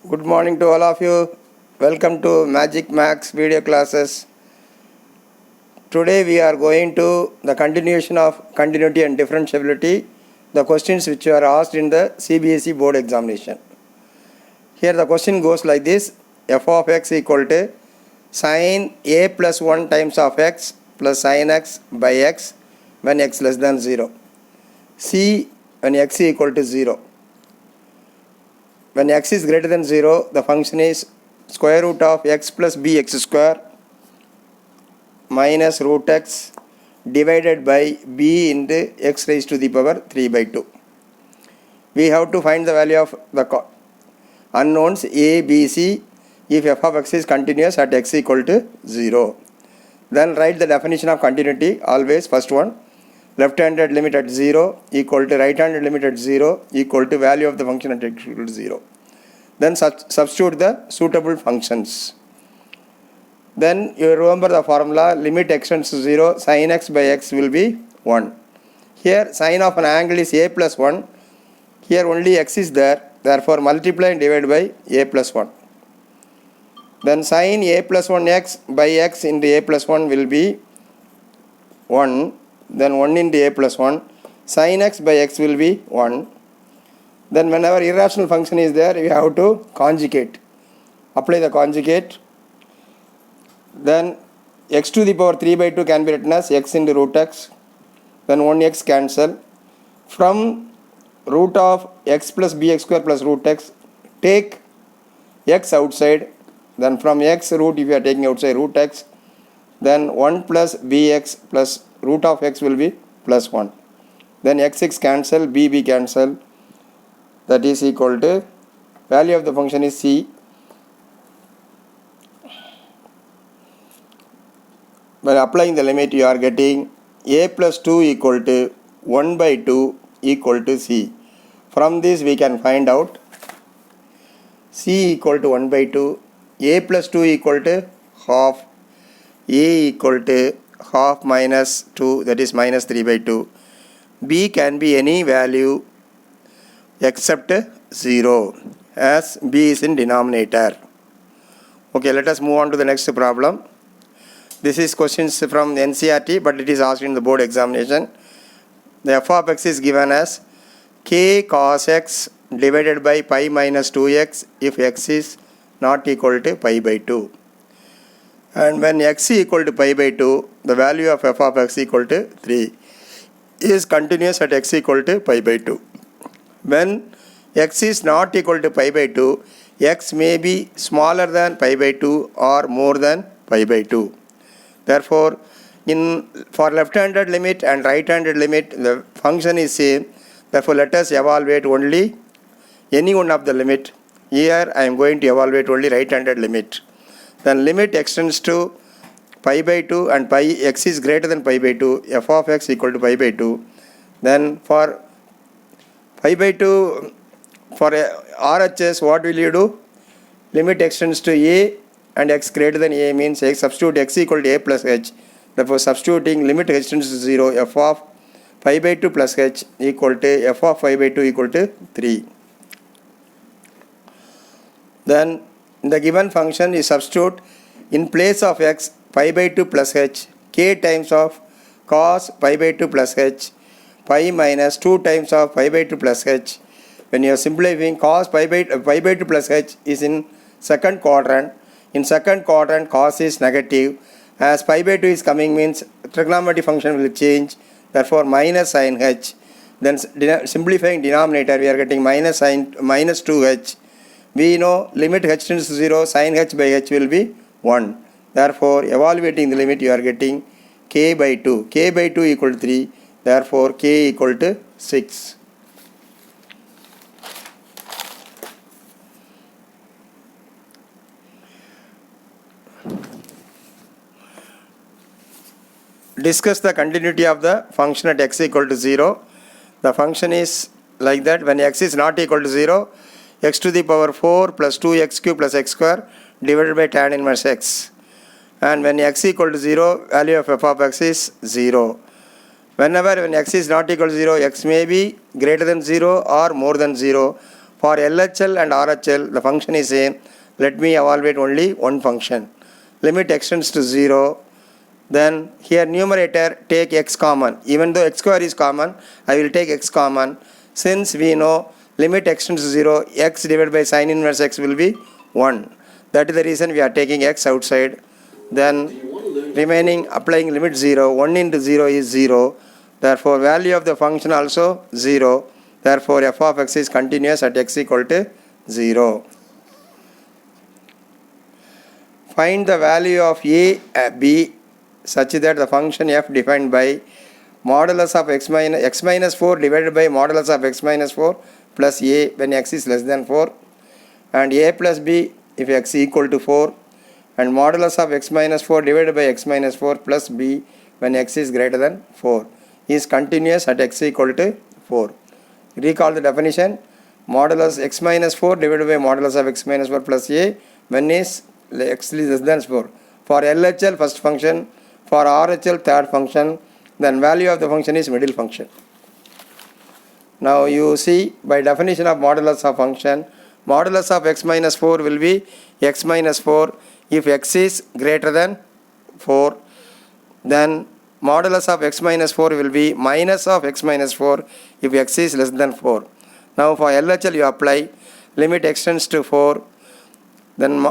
Good morning to all of you. Welcome to Magic Max video classes. Today we are going to the continuation of continuity and differentiability, the questions which are asked in the CBSE board examination. Here the question goes like this: f of x equal to sin a plus 1 times of x plus sin x by x when x less than 0. C when x equal to 0. When x is greater than 0, the function is square root of x plus bx square minus root x divided by b into x raised to the power 3 by 2. We have to find the value of the unknowns a, b, c if f of x is continuous at x equal to 0. Then write the definition of continuity. Always first one, left-handed limit at 0 equal to right-handed limit at 0 equal to value of the function at x equal to 0. Then substitute the suitable functions. Then you remember the formula, limit extends to 0, sin x by x will be 1. Here sine of an angle is a plus 1. Here only x is there, therefore multiply and divide by a plus 1. Then sin a plus 1x by x into a plus 1 will be 1. Then 1 into a plus 1, sin x by x will be 1. Then whenever irrational function is there, we have to conjugate. Apply the conjugate. Then x to the power 3 by 2 can be written as x into root x. Then 1x cancel. From root of x plus bx square plus root x, take x outside. Then from x root, if you are taking outside root x, then 1 plus bx plus root of x will be plus 1. Then x cancel, b cancel. That is equal to, value of the function is c. By applying the limit, you are getting a plus 2 equal to 1 by 2 equal to c. From this we can find out c equal to 1 by 2, a plus 2 equal to half, a equal to half minus 2, that is minus 3 by 2. B can be any value except 0, as b is in denominator. Okay, let us move on to the next problem. This is questions from NCERT, but it is asked in the board examination. The f of x is given as k cos x divided by pi minus 2x if x is not equal to pi by 2. And when x is equal to pi by 2, the value of f of x equal to 3 is continuous at x equal to pi by 2. When x is not equal to pi by 2, x may be smaller than pi by 2 or more than pi by 2. Therefore, for left-handed limit and right-handed limit, the function is same. Therefore, let us evaluate only any one of the limit. Here I am going to evaluate only right-handed limit. Then limit extends to pi by 2 and pi x is greater than pi by 2, f of x equal to pi by 2. Then for pi by 2, for RHS, what will you do? Limit extends to a and x greater than a means x, substitute x equal to a plus h. Therefore, substituting limit extends to 0, f of pi by 2 plus h equal to f of pi by 2 equal to 3. Then in the given function, you substitute in place of x pi by 2 plus h, k times of cos pi by 2 plus h, pi minus 2 times of pi by 2 plus h. When you are simplifying, cos pi by 2 plus h is in second quadrant. In second quadrant, cos is negative. As pi by 2 is coming means trigonometry function will change. Therefore, minus sin h. Then simplifying denominator, we are getting minus 2h. We know limit h tends to 0, sin h by h will be 1. Therefore, evaluating the limit, you are getting k by 2. K by 2 equal to 3. Therefore, k equal to 6. Discuss the continuity of the function at x equal to 0. The function is like that: when x is not equal to 0, x to the power 4 plus 2x cube plus x square divided by tan inverse x. And when x equal to 0, value of f of x is 0. When x is not equal to 0, x may be greater than 0 or more than 0. For LHL and RHL, the function is same. Let me evaluate only one function. Limit extends to 0. Then here numerator take x common. Even though x square is common, I will take x common. Since we know limit extends to 0, x divided by sin inverse x will be 1. That is the reason we are taking x outside. Then remaining applying limit 0. 1 into 0 is 0. Therefore value of the function also 0. Therefore f of x is continuous at x equal to 0. Find the value of a, b such that the function f defined by modulus of x minus 4 divided by modulus of x minus 4 plus a when x is less than 4, and a plus b if x equal to 4, and modulus of x minus 4 divided by x minus 4 plus b when x is greater than 4 is continuous at x equal to 4. Recall the definition. Modulus x minus 4 divided by modulus of x minus 4 plus a when x is less than 4. For LHL first function, for RHL third function, then value of the function is middle function. Now you see, by definition of modulus of function, modulus of x minus 4 will be x minus 4 if x is greater than 4. Then modulus of x minus 4 will be minus of x minus 4 if x is less than 4. Now for LHL you apply limit extends to 4. Then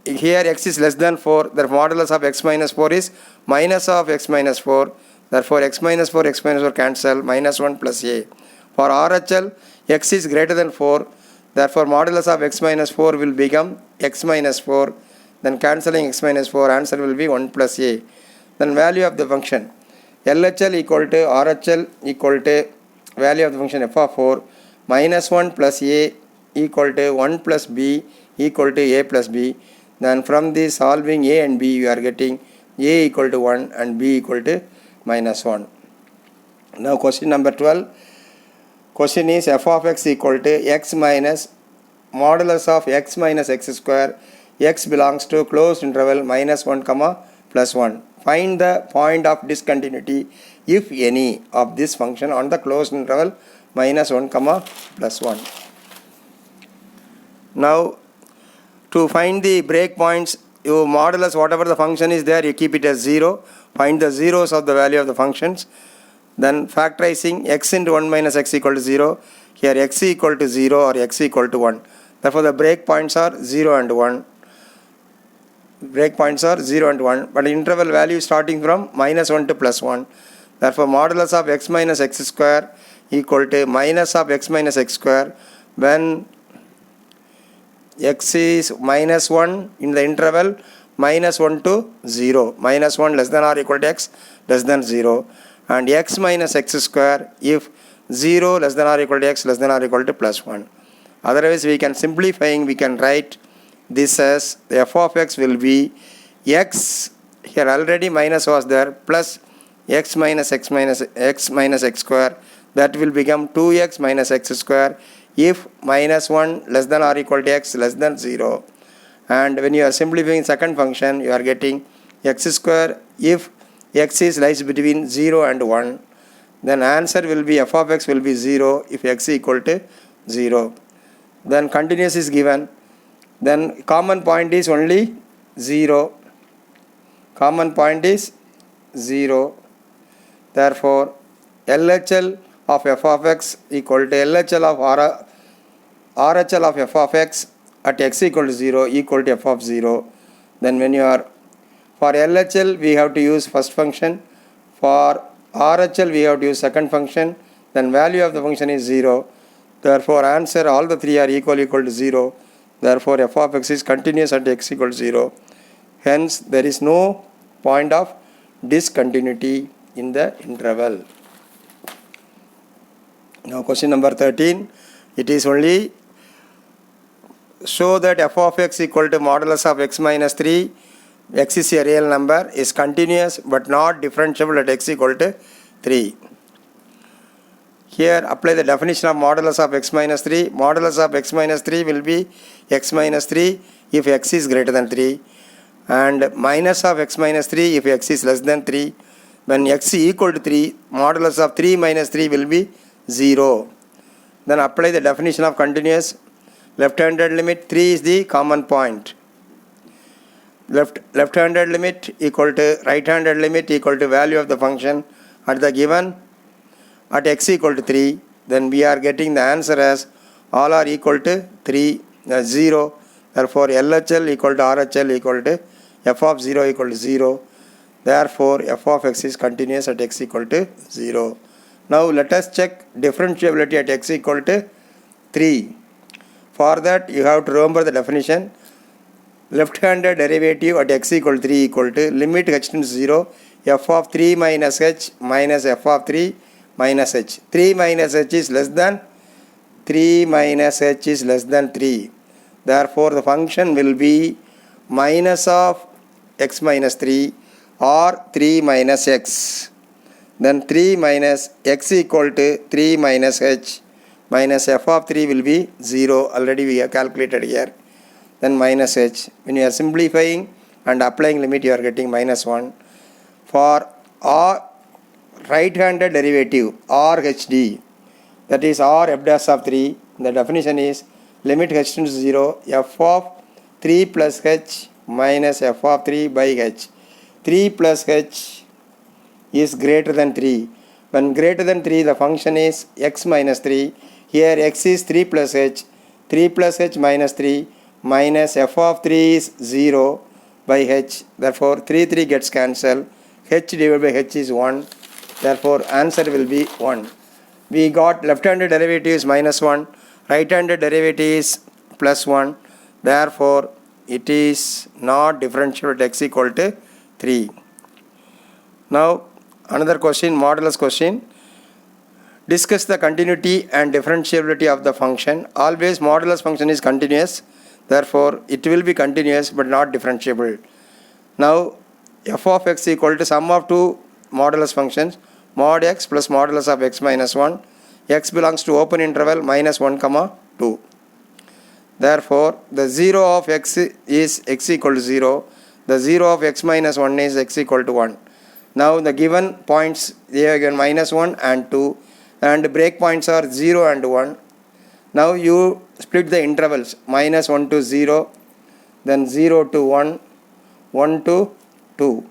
here x is less than 4, the modulus of x minus 4 is minus of x minus 4. Therefore x minus 4 cancel, minus 1 plus a. For RHL, x is greater than 4. Therefore modulus of x minus 4 will become x minus 4. Then cancelling x minus 4, answer will be 1 plus a. Then value of the function. LHL equal to RHL equal to value of the function f of 4 minus 1 plus a equal to 1 plus b equal to a plus b. Then from this solving a and b, you are getting a equal to 1 and b equal to minus 1. Now question number 12. Question is f of x equal to x minus modulus of x minus x square. X belongs to closed interval minus 1 comma plus 1. Find the point of discontinuity if any of this function on the closed interval minus 1 comma plus 1. Now to find the breakpoints, you modulus whatever the function is there, you keep it as 0. Find the zeros of the value of the functions. Then factorizing x into 1 minus x equal to 0. Here x equal to 0 or x equal to 1. Therefore the breakpoints are 0 and 1. Breakpoints are 0 and 1, but interval value starting from minus 1 to plus 1. Therefore modulus of x minus x square equal to minus of x minus x square when x is minus 1 in the interval minus 1 to 0. Minus 1 less than or equal to x less than 0. And x minus x square if 0 less than or equal to x less than or equal to plus 1. Otherwise we can simplifying, we can write this as the f of x will be x, here already minus was there, plus x minus x square, that will become 2x minus x square if minus 1 less than or equal to x less than 0. And when you are simplifying second function, you are getting x square if x is lies between 0 and 1. Then answer will be f of x will be 0 if x equal to 0. Then continuous is given. Then common point is only 0. Common point is 0. Therefore LHL of f of x equal to LHL of RHL of f of x at x equal to 0 equal to f of 0. Then when you are for LHL we have to use first function, for RHL we have to use second function, then value of the function is 0. Therefore answer all the three are equal to 0. Therefore f of x is continuous at x equal to 0. Hence there is no point of discontinuity in the interval. Now question number 13. It is only show that f of x equal to modulus of x minus 3. X is a real number, is continuous but not differentiable at x equal to 3. Here apply the definition of modulus of x minus 3. Modulus of x minus 3 will be x minus 3 if x is greater than 3, and minus of x minus 3 if x is less than 3. When x is equal to 3, modulus of 3 minus 3 will be 0. Then apply the definition of continuous. Left-handed limit 3 is the common point. Left-handed limit equal to right-handed limit equal to value of the function at the given at x equal to 3. Then we are getting the answer as all are equal to 3, 0. Therefore, LHL equal to RHL equal to f of 0 equal to 0. Therefore, f of x is continuous at x equal to 0. Now, let us check differentiability at x equal to 3. For that, you have to remember the definition. Left-handed derivative at x equal to 3 equal to limit h tends to 0, f of 3 minus h minus f of 3 minus h. 3 minus h is less than 3 minus h is less than 3. Therefore, the function will be minus of x minus 3 or 3 minus x. Then 3 minus x equal to 3 minus h minus f of 3 will be 0. Already we have calculated here. Then minus h. When you are simplifying and applying limit, you are getting minus 1. For r right-handed derivative RHD, that is r f dash of 3, the definition is limit h tends to 0, f of 3 plus h minus f of 3 by h. 3 plus h is greater than 3. When greater than 3, the function is x minus 3. Here x is 3 plus h. 3 plus h minus 3 minus f of 3 is 0 by h. Therefore, 3 gets cancelled. H divided by h is 1. Therefore, answer will be 1. We got left-handed derivative is minus 1. Right-handed derivative is plus 1. Therefore, it is not differentiable at x equal to 3. Now, another question, modulus question. Discuss the continuity and differentiability of the function. Always modulus function is continuous. Therefore, it will be continuous but not differentiable. Now, f of x equal to sum of two modulus functions, mod x plus modulus of x minus 1. X belongs to open interval minus 1 comma 2. Therefore, the 0 of x is x equal to 0. The 0 of x minus 1 is x equal to 1. Now, the given points, they are given minus 1 and 2, and break points are 0 and 1. Now, you split the intervals minus 1 to 0, then 0 to 1, 1 to 2.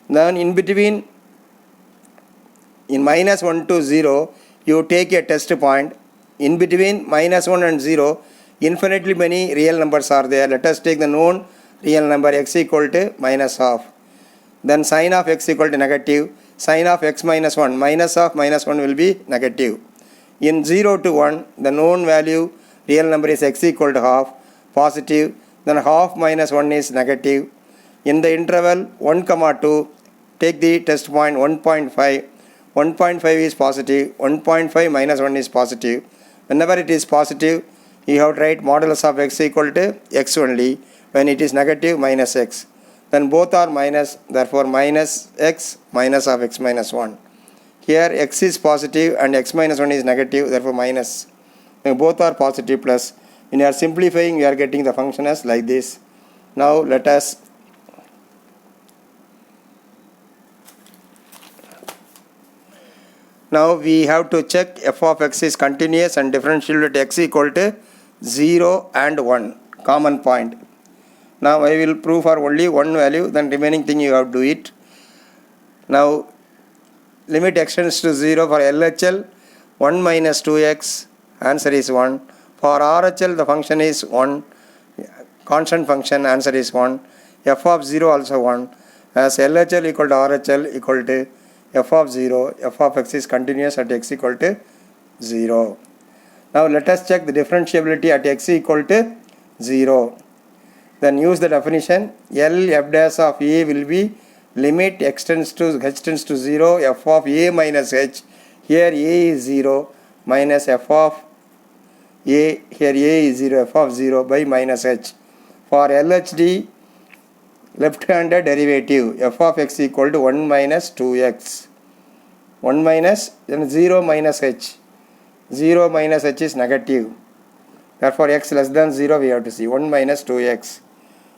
Then in between, in minus 1 to 0, you take a test point. In between minus 1 and 0, infinitely many real numbers are there. Let us take the known real number x equal to minus half. Then sin of x equal to negative. Sin of x minus 1, minus of minus 1 will be negative. In 0 to 1, the known value real number is x equal to half, positive. Then half minus 1 is negative. In the interval 1 comma 2, take the test point 1.5. 1.5 is positive, 1.5 minus 1 is positive. Whenever it is positive, you have to write modulus of x equal to x only. When it is negative, minus x. Then both are minus, therefore minus x minus of x minus 1. Here x is positive and x minus 1 is negative, therefore minus. When both are positive plus. When you are simplifying, you are getting the function as like this. Now let us Now we have to check f of x is continuous and differentiable at x equal to 0 and 1, common point. Now I will prove for only one value, then remaining thing you have to do it. Now limit x tends to 0 for LHL, 1 minus 2x, answer is 1. For RHL the function is 1, constant function, answer is 1. F of 0 also 1, as LHL equal to RHL equal to f of 0, f of x is continuous at x equal to 0. Now let us check the differentiability at x equal to 0. Then use the definition. L f dash of a will be limit x tends to h tends to 0, f of a minus h. Here a is 0 minus f of a. Here a is 0, f of 0 by minus h. For LHD, left-handed derivative f of x equal to 1 minus 2x. 1 minus, then 0 minus h. 0 minus h is negative. Therefore, x less than 0 we have to see. 1 minus 2x.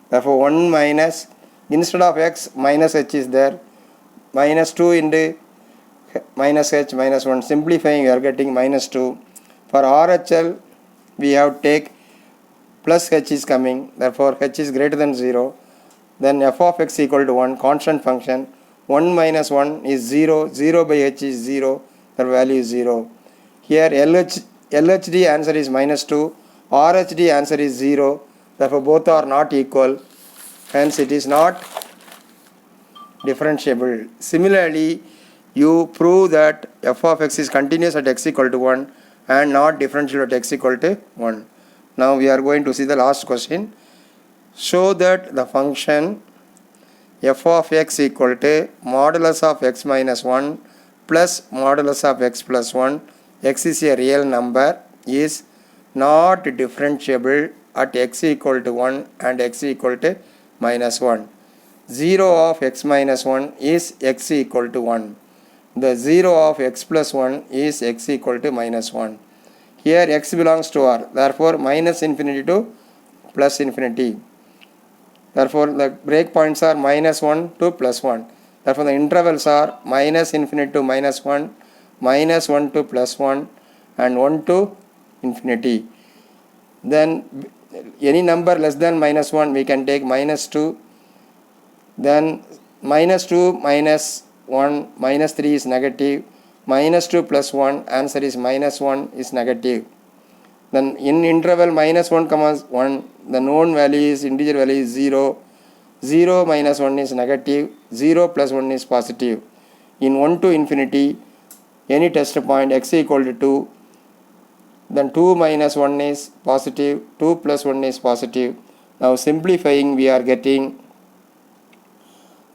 Therefore, 1 minus, instead of x, minus h is there. Minus 2 into minus h minus 1. Simplifying, we are getting minus 2. For RHL, we have take plus h is coming, therefore h is greater than 0. Then f of x equal to 1, constant function. 1 minus 1 is 0, 0 by h is 0, the value is 0. Here LHD answer is minus 2, RHD answer is 0, therefore both are not equal, hence it is not differentiable. Similarly, you prove that f of x is continuous at x equal to 1 and not differentiable at x equal to 1. Now we are going to see the last question. Show that the function f of x equal to modulus of x minus 1 plus modulus of x plus 1, x is a real number, is not differentiable at x equal to 1 and x equal to minus 1. 0 of x minus 1 is x equal to 1. The 0 of x plus 1 is x equal to minus 1. Here x belongs to R, therefore minus infinity to plus infinity. Therefore the breakpoints are minus 1 to plus 1. Therefore the intervals are minus infinity to minus 1, minus 1 to plus 1 and 1 to infinity. Then any number less than minus 1 we can take minus 2. Then minus 2 minus 1 minus 3 is negative, minus 2 plus 1 answer is minus 1 is negative. Then in interval minus 1 comma 1 the known value is integer value is 0, 0 minus 1 is negative, 0 plus 1 is positive. In 1 to infinity any test point x equal to 2, then 2 minus 1 is positive, 2 plus 1 is positive. Now simplifying we are getting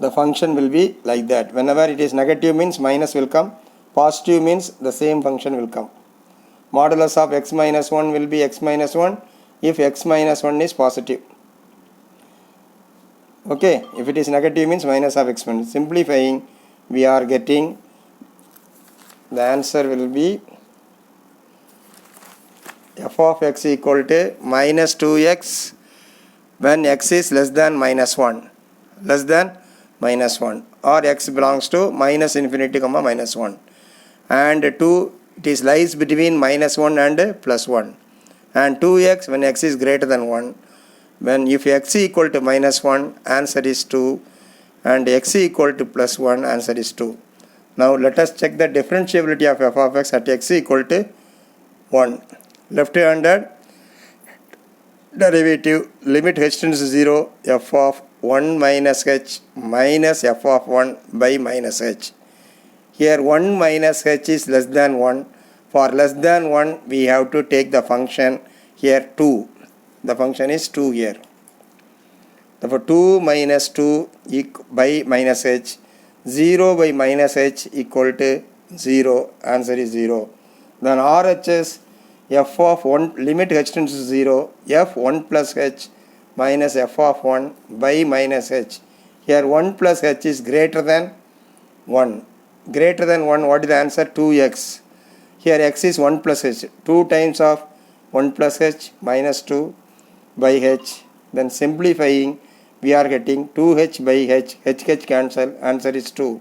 the function will be like that. Whenever it is negative means minus will come, positive means the same function will come. Modulus of x minus 1 will be x minus 1 if x minus 1 is positive. Okay, if it is negative means minus of x minus. Simplifying we are getting the answer will be f of x equal to minus 2x when x is less than minus 1, less than minus 1, or x belongs to minus infinity comma minus 1, and 2 it is lies between minus 1 and plus 1, and 2x when x is greater than 1. When if x equal to minus 1 answer is 2 and x equal to plus 1 answer is 2. Now let us check the differentiability of f of x at x equal to 1. Left-handed derivative, limit h tends to 0, f of 1 minus h minus f of 1 by minus h. Here 1 minus h is less than 1. For less than 1 we have to take the function here 2. The function is 2 here. Therefore 2 minus 2 by minus h, 0 by minus h equal to 0, answer is 0. Then RHS f of 1 limit h tends to 0, f 1 plus h minus f of 1 by minus h. Here 1 plus h is greater than 1. Greater than 1, what is the answer? 2x. Here x is 1 plus h. 2 times of 1 plus h minus 2 by h. Then simplifying we are getting 2h by h cancel, answer is 2.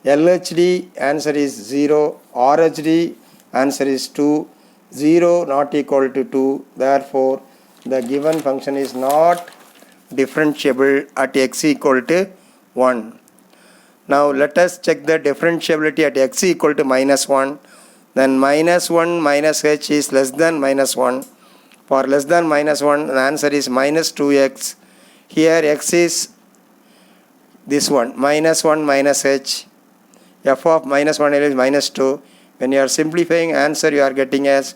LHD answer is 0, RHD answer is 2, 0 not equal to 2, therefore the given function is not differentiable at x equal to 1. Now let us check the differentiability at x equal to minus 1. Then minus 1 minus h is less than minus 1. For less than minus 1 the answer is minus 2x. Here x is this one, minus 1 minus h. F of minus 1 is minus 2. When you are simplifying answer you are getting as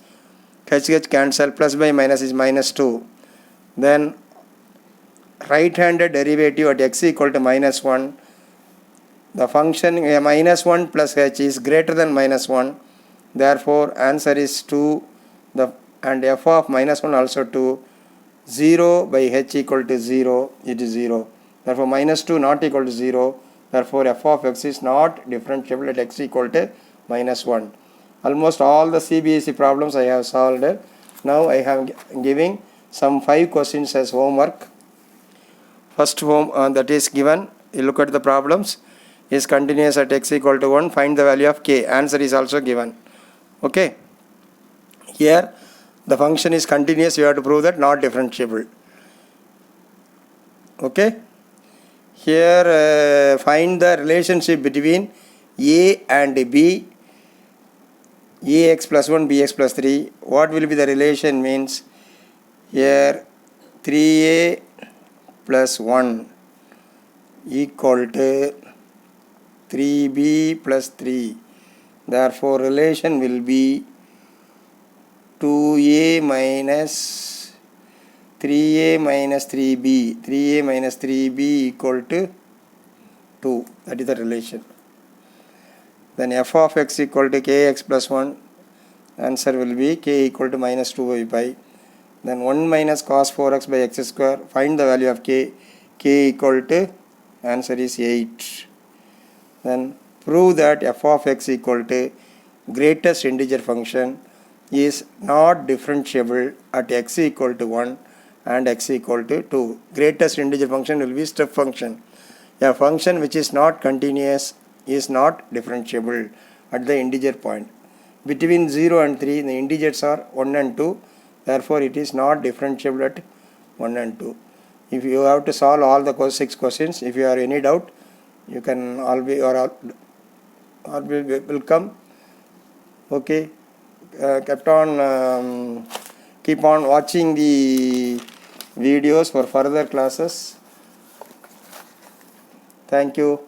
h cancel, plus by minus is minus 2. Then right-handed derivative at x equal to minus 1. The function minus 1 plus h is greater than minus 1. Therefore answer is 2. And f of minus 1 also 2. 0 by h equal to 0, it is 0. Therefore minus 2 not equal to 0. Therefore f of x is not differentiable at x equal to minus 1. Almost all the CBSE problems I have solved. Now I am giving some 5 questions as homework. First that is given, you look at the problems, is continuous at x equal to 1, find the value of k. Answer is also given. Okay. Here the function is continuous, you have to prove that not differentiable. Okay. Here find the relationship between a and b, ax plus 1 bx plus 3. What will be the relation means here 3a plus 1 equal to 3b plus 3. Therefore relation will be 2a minus 3a minus 3b. 3a minus 3b equal to 2. That is the relation. Then f of x equal to kx plus 1. Answer will be k equal to minus 2 by pi. Then 1 minus cos 4x by x square. Find the value of k. K equal to, answer is 8. Then prove that f of x equal to greatest integer function is not differentiable at x equal to 1 and x equal to 2. Greatest integer function will be step function. A function which is not continuous is not differentiable at the integer point. Between 0 and 3 the integers are 1 and 2. Therefore it is not differentiable at 1 and 2. If you have to solve all the 6 questions, if you have any doubt, you can always will come. Okay. Keep on watching the videos for further classes. Thank you.